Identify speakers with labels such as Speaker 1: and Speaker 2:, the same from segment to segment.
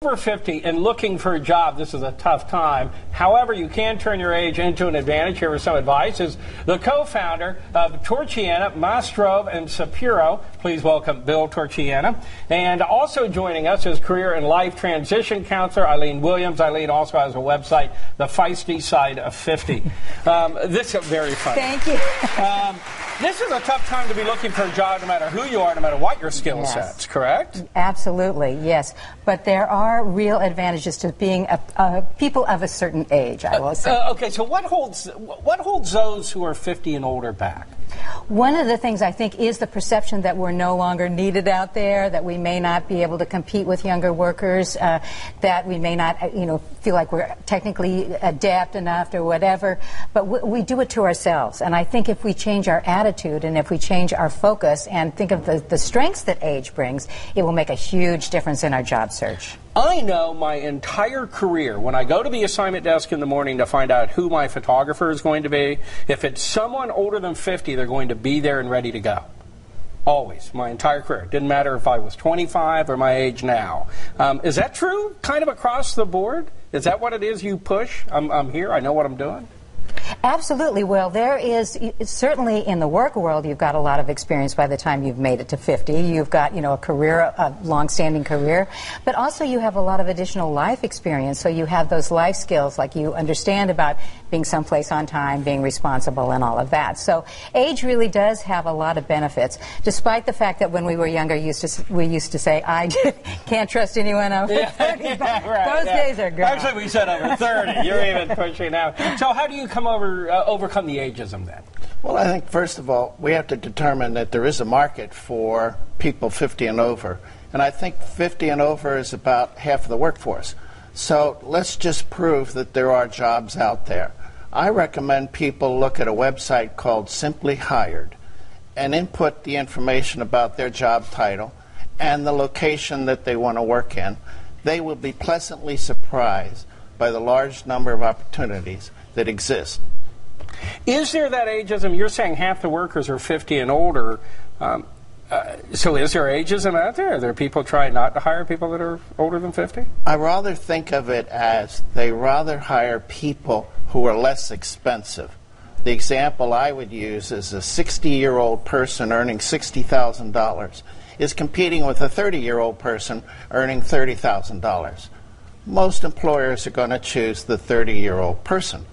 Speaker 1: Over 50 and looking for a job, this is a tough time. However, you can turn your age into an advantage. Here with some advice is the co-founder of Torchiana, Mastrove, and Sapiro. Please welcome Bill Torchiana. And also joining us is career and life transition counselor Eileen Williams. Eileen also has a website, The Feisty Side of 50. This is very funny.
Speaker 2: Thank you.
Speaker 1: This is a tough time to be looking for a job, no matter who you are, no matter what your skill sets, correct?
Speaker 2: Absolutely, yes. But there are real advantages to being people of a certain age, I will say.
Speaker 1: Okay, so what holds those who are 50 and older back?
Speaker 2: One of the things I think is the perception that we're no longer needed out there, that we may not be able to compete with younger workers, that we may not, feel like we're technically adept enough or whatever. But we do it to ourselves. And I think if we change our attitude and if we change our focus and think of the strengths that age brings, it will make a huge difference in our job search.
Speaker 1: I know my entire career, when I go to the assignment desk in the morning to find out who my photographer is going to be, if it's someone older than 50, they're going to be there and ready to go. Always, my entire career. It didn't matter if I was 25 or my age now. Is that true, kind of across the board? Is that what it is you push? I'm here, I know what I'm doing?
Speaker 2: Absolutely. Well, there is, certainly in the work world, you've got a lot of experience by the time you've made it to 50. You've got, a career, a long-standing career, but also you have a lot of additional life experience. So you have those life skills, like you understand about being someplace on time, being responsible, and all of that. So age really does have a lot of benefits, despite the fact that when we were younger, we used to say, I can't trust anyone over 30. Those days are gone.
Speaker 1: Actually, we said over 30. You're even pushing now. So how do you overcome the ageism then?
Speaker 3: Well, I think, first of all, we have to determine that there is a market for people 50 and over. And I think 50 and over is about half of the workforce. So let's just prove that there are jobs out there. I recommend people look at a website called Simply Hired and input the information about their job title and the location that they want to work in. They will be pleasantly surprised by the large number of opportunities that exist.
Speaker 1: Is there that ageism? You're saying half the workers are 50 and older. So is there ageism out there? Are there people trying not to hire people that are older than 50?
Speaker 3: I rather think of it as they rather hire people who are less expensive. The example I would use is a 60-year-old person earning $60,000 is competing with a 30-year-old person earning $30,000. Most employers are going to choose the 30-year-old person.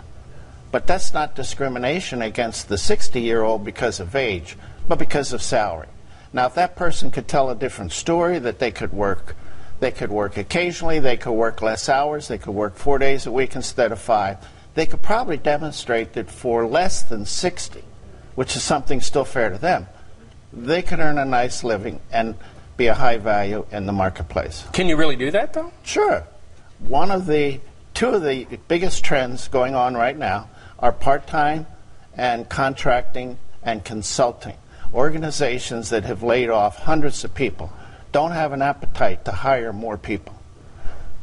Speaker 3: But that's not discrimination against the 60-year-old because of age, but because of salary. Now, if that person could tell a different story, that they could work occasionally, they could work less hours, they could work 4 days a week instead of 5, they could probably demonstrate that for less than 60, which is something still fair to them, they could earn a nice living and be a high value in the marketplace.
Speaker 1: Can you really do that, though?
Speaker 3: Sure. Two of the biggest trends going on right now are part-time and contracting and consulting. Organizations that have laid off hundreds of people don't have an appetite to hire more people,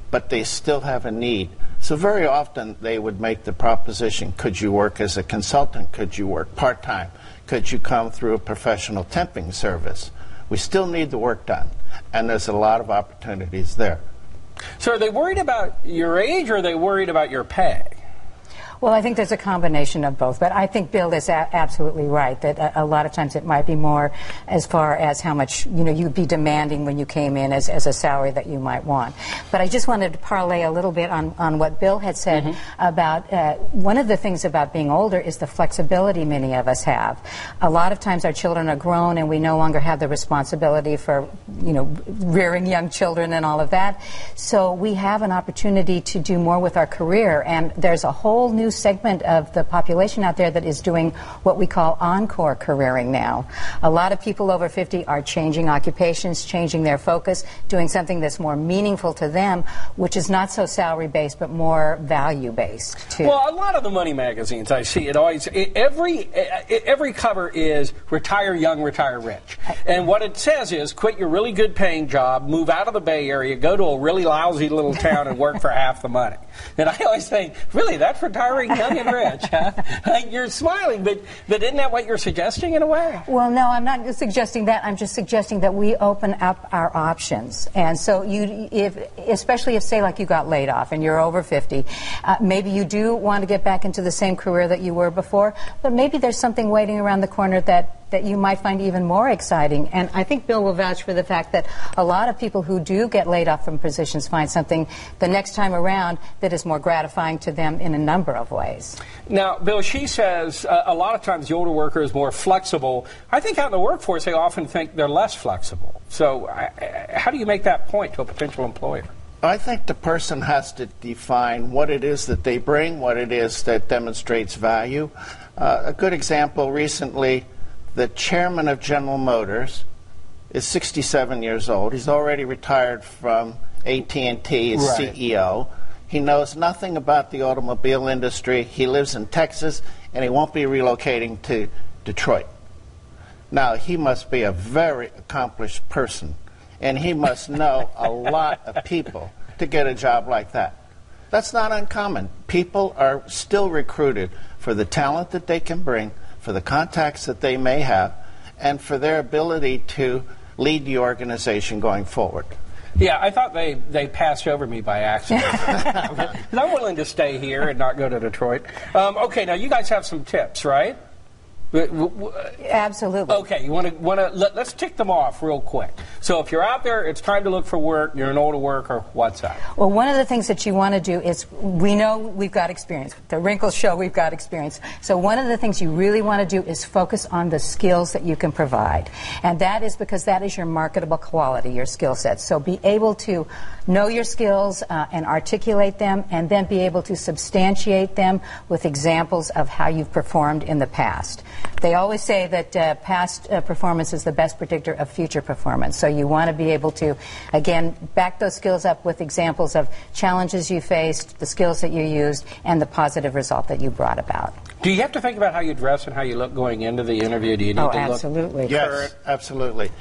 Speaker 3: but they still have a need. So very often they would make the proposition, could you work as a consultant? Could you work part-time? Could you come through a professional temping service? We still need the work done, and there's a lot of opportunities there.
Speaker 1: So are they worried about your age, or are they worried about your pay?
Speaker 2: Well, I think there's a combination of both, but I think Bill is absolutely right that a lot of times it might be more as far as how much you'd be demanding when you came in as a salary that you might want. But I just wanted to parlay a little bit on what Bill had said about one of the things about being older is the flexibility many of us have. A lot of times our children are grown and we no longer have the responsibility for rearing young children and all of that. So we have an opportunity to do more with our career, and there's a whole new segment of the population out there that is doing what we call encore careering now. A lot of people over 50 are changing occupations, changing their focus, doing something that's more meaningful to them, which is not so salary-based but more value-based too.
Speaker 1: Well, a lot of the money magazines, I see it always, every cover is retire young, retire rich. And what it says is quit your really good paying job, move out of the Bay Area, go to a really lousy little town and work for half the money. And I always think, really, that's retiring hiring young and rich. Huh? You're smiling, but isn't that what you're suggesting in a way?
Speaker 2: Well, no, I'm not suggesting that. I'm just suggesting that we open up our options. And so especially if, say, like you got laid off and you're over 50, maybe you do want to get back into the same career that you were before, but maybe there's something waiting around the corner that you might find even more exciting. And I think Bill will vouch for the fact that a lot of people who do get laid off from positions find something the next time around that is more gratifying to them in a number of ways.
Speaker 1: Now, Bill, she says a lot of times the older worker is more flexible. I think out in the workforce they often think they're less flexible. So how do you make that point to a potential employer?
Speaker 3: I think the person has to define what it is that they bring, what it is that demonstrates value. A good example recently, the chairman of General Motors is 67 years old. He's already retired from AT&T as CEO. He knows nothing about the automobile industry. He lives in Texas, and he won't be relocating to Detroit. Now, he must be a very accomplished person, and he must know a lot of people to get a job like that. That's not uncommon. People are still recruited for the talent that they can bring, for the contacts that they may have, and for their ability to lead the organization going forward.
Speaker 1: Yeah, I thought they passed over me by accident. I'm willing to stay here and not go to Detroit. Okay, now you guys have some tips, right?
Speaker 2: Absolutely.
Speaker 1: Okay, you want to let's tick them off real quick. So if you're out there, it's time to look for work. You're an older worker. What's that?
Speaker 2: Well, one of the things that you want to do is, we know we've got experience. The wrinkles show we've got experience. So one of the things you really want to do is focus on the skills that you can provide, and that is because that is your marketable quality, your skill set. So be able to know your skills and articulate them, and then be able to substantiate them with examples of how you've performed in the past. They always say that past performance is the best predictor of future performance. So you want to be able to, again, back those skills up with examples of challenges you faced, the skills that you used, and the positive result that you brought about.
Speaker 1: Do you have to think about how you dress and how you look going into the interview? Do you need to
Speaker 2: absolutely.
Speaker 1: look?
Speaker 3: Yes, absolutely.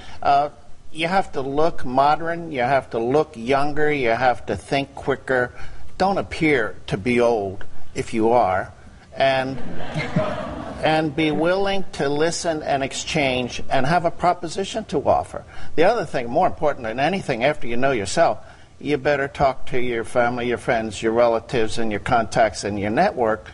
Speaker 3: You have to look modern. You have to look younger. You have to think quicker. Don't appear to be old if you are. And be willing to listen and exchange and have a proposition to offer. The other thing, more important than anything, after you know yourself, you better talk to your family, your friends, your relatives, and your contacts and your network,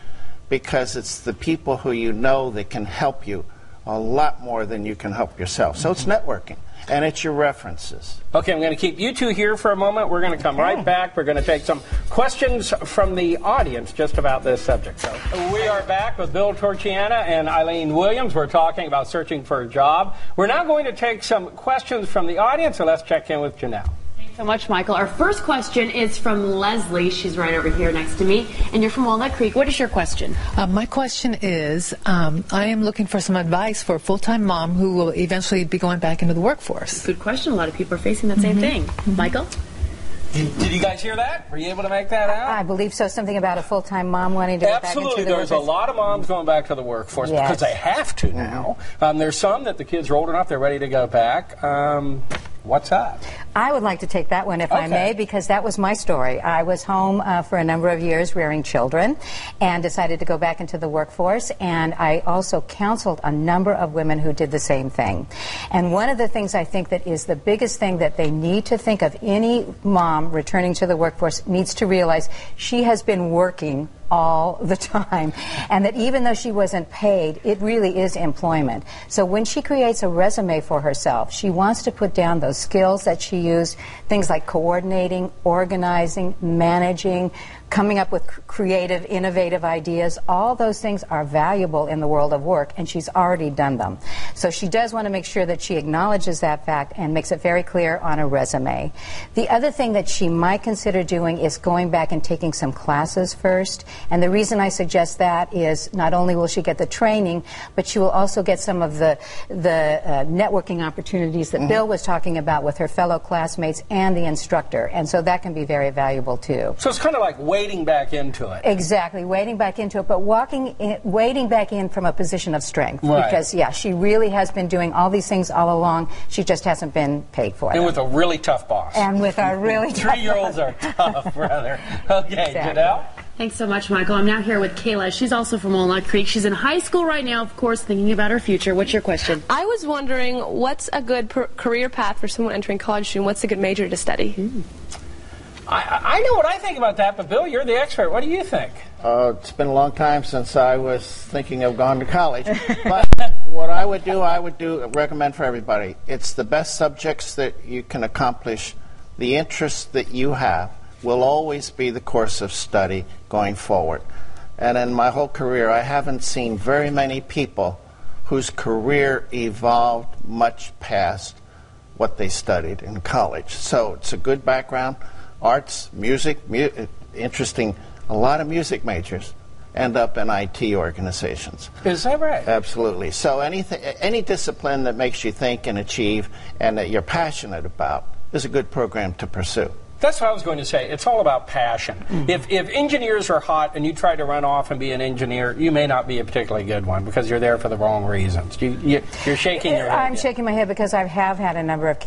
Speaker 3: because it's the people who you know that can help you a lot more than you can help yourself. So it's networking. And it's your references.
Speaker 1: Okay, I'm going to keep you two here for a moment. We're going to come right back. We're going to take some questions from the audience just about this subject. So we are back with Bill Torchiana and Eileen Williams. We're talking about searching for a job. We're now going to take some questions from the audience, so let's check in with Janelle.
Speaker 4: So much, Michael. Our first question is from Leslie. She's right over here next to me. And you're from Walnut Creek. What is your question?
Speaker 5: My question is, I am looking for some advice for a full-time mom who will eventually be going back into the workforce.
Speaker 4: Good question. A lot of people are facing that same thing. Michael?
Speaker 1: Did you guys hear that? Were you able to make that out?
Speaker 2: I believe so. Something about a full-time mom wanting to go back into the workforce.
Speaker 1: There's a lot of moms going back to the workforce because they have to now. There's some that the kids are old enough, they're ready to go back. What's that?
Speaker 2: I would like to take that one, if I may, because that was my story. I was home for a number of years rearing children and decided to go back into the workforce, and I also counseled a number of women who did the same thing. And one of the things I think that is the biggest thing that they need to think of, any mom returning to the workforce needs to realize she has been working all the time, and that even though she wasn't paid, it really is employment. So when she creates a resume for herself, she wants to put down those skills that she used, things like coordinating, organizing, managing, coming up with creative, innovative ideas. All those things are valuable in the world of work, and she's already done them. So she does want to make sure that she acknowledges that fact and makes it very clear on a resume. The other thing that she might consider doing is going back and taking some classes first. And the reason I suggest that is not only will she get the training, but she will also get some of the networking opportunities that Bill was talking about with her fellow classmates and the instructor. And so that can be very valuable too.
Speaker 1: So it's kind of like wading back into it.
Speaker 2: Exactly, wading back into it, but wading back in from a position of strength.
Speaker 1: Right.
Speaker 2: Because, yeah, she really has been doing all these things all along. She just hasn't been paid for them.
Speaker 1: And with a really tough boss.
Speaker 2: And with a really tough
Speaker 1: 3-year-olds are tough, brother. Okay,
Speaker 2: exactly.
Speaker 1: Janelle?
Speaker 4: Thanks so much, Michael. I'm now here with Kayla. She's also from Walnut Creek. She's in high school right now, of course, thinking about her future. What's your question?
Speaker 6: I was wondering, what's a good career path for someone entering college soon? What's a good major to study?
Speaker 1: I know what I think about that, but Bill, you're the expert. What do you think?
Speaker 3: It's been a long time since I was thinking of going to college. But what I would recommend for everybody, it's the best subjects that you can accomplish. The interests that you have will always be the course of study going forward. And in my whole career, I haven't seen very many people whose career evolved much past what they studied in college. So it's a good background. Arts, music, interesting. A lot of music majors end up in IT organizations.
Speaker 1: Is that right?
Speaker 3: Absolutely. So any discipline that makes you think and achieve and that you're passionate about is a good program to pursue.
Speaker 1: That's what I was going to say. It's all about passion. If engineers are hot and you try to run off and be an engineer, you may not be a particularly good one because you're there for the wrong reasons. You're shaking your head.
Speaker 2: I'm shaking my head because I have had a number of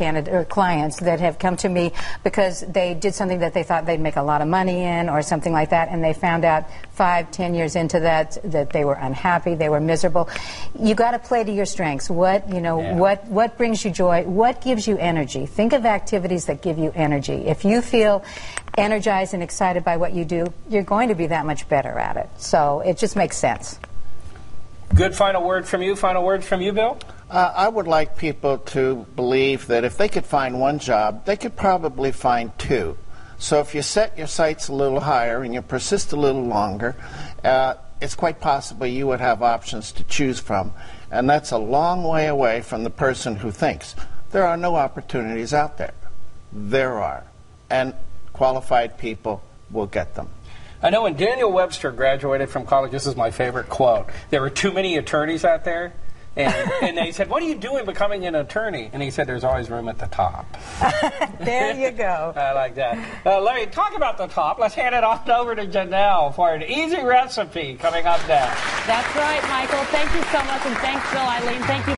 Speaker 2: clients that have come to me because they did something that they thought they'd make a lot of money in or something like that, and they found out 5-10 years into that they were unhappy, they were miserable. You got to play to your strengths. What brings you joy? What gives you energy? Think of activities that give you energy. If you feel energized and excited by what you do, you're going to be that much better at it. So it just makes sense.
Speaker 1: Good final word from you. Final word from you, Bill?
Speaker 3: I would like people to believe that if they could find one job, they could probably find two. So if you set your sights a little higher and you persist a little longer, it's quite possible you would have options to choose from. And that's a long way away from the person who thinks there are no opportunities out there. There are. And qualified people will get them.
Speaker 1: I know when Daniel Webster graduated from college, this is my favorite quote, there were too many attorneys out there, and they said, what are you doing becoming an attorney? And he said, there's always room at the top.
Speaker 2: There you go.
Speaker 1: I like that. Let me talk about the top. Let's hand it on over to Janelle for an easy recipe coming up next.
Speaker 4: That's right, Michael. Thank you so much, and thanks, Bill, Eileen. Thank you.